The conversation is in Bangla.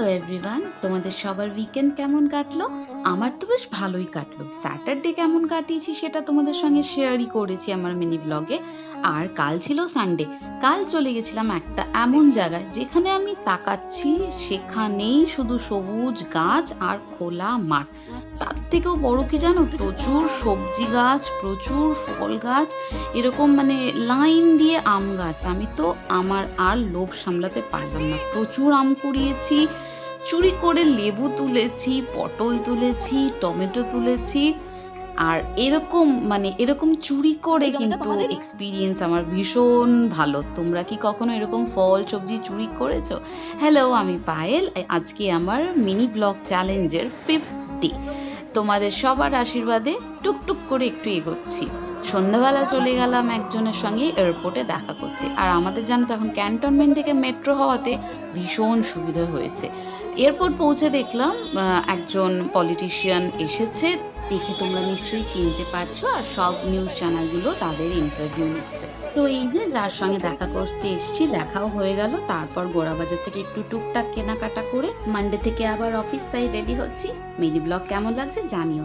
হ্যালো এভরিওয়ান, তোমাদের সবার উইকেন্ড কেমন কাটলো? আমার তো বেশ ভালোই কাটলো। স্যাটারডে কেমন কাটিয়েছি সেটা তোমাদের সঙ্গে শেয়ারই করেছি আমার মিনি ব্লগে। আর কাল ছিল সানডে। কাল চলে গেছিলাম একটা এমন জায়গায় যেখানে আমি তাকাচ্ছি সেখানেই শুধু সবুজ গাছ আর খোলা মাঠ। তার থেকেও বড় কি জানো, প্রচুর সবজি গাছ, প্রচুর ফল গাছ, এরকম মানে লাইন দিয়ে আম গাছ। আমি তো আমার আর লোভ সামলাতে পারলাম না। প্রচুর আম কুড়িয়েছি, চুরি করে লেবু তুলেছি, পটল তুলেছি, টমেটো তুলেছি। আর এরকম চুরি করে কিন্তু এক্সপিরিয়েন্স আমার ভীষণ ভালো। তোমরা কি কখনো এরকম ফল সবজি চুরি করেছো? হ্যালো, আমি পায়েল। আজকে আমার মিনি ব্লগ চ্যালেঞ্জের 5th ডে। তোমাদের সবার আশীর্বাদে টুকটুক করে একটু এগোচ্ছি। সন্ধ্যাবেলা চলে গেলাম একজনের সঙ্গে এয়ারপোর্টে দেখা করতে। আর আমাদের জানো তো এখন ক্যান্টনমেন্ট থেকে মেট্রো হওয়াতে ভীষণ সুবিধা হয়েছে। এয়ারপোর্ট পৌঁছে দেখলাম একজন পলিটিশিয়ান এসেছে। দেখে তোমরা নিশ্চয়ই চিনতে পারছো। আর সব নিউজ চ্যানেলগুলো তাদের ইন্টারভিউ নিচ্ছে। তো এই যে যার সঙ্গে দেখা করতে এসেছি, দেখাও হয়ে গেল। তারপর গোড়াবাজার থেকে একটু টুকটাক কেনাকাটা করে মানডে থেকে আবার অফিস, তাই রেডি হচ্ছি। মিনি ব্লগ কেমন লাগছে জানিও।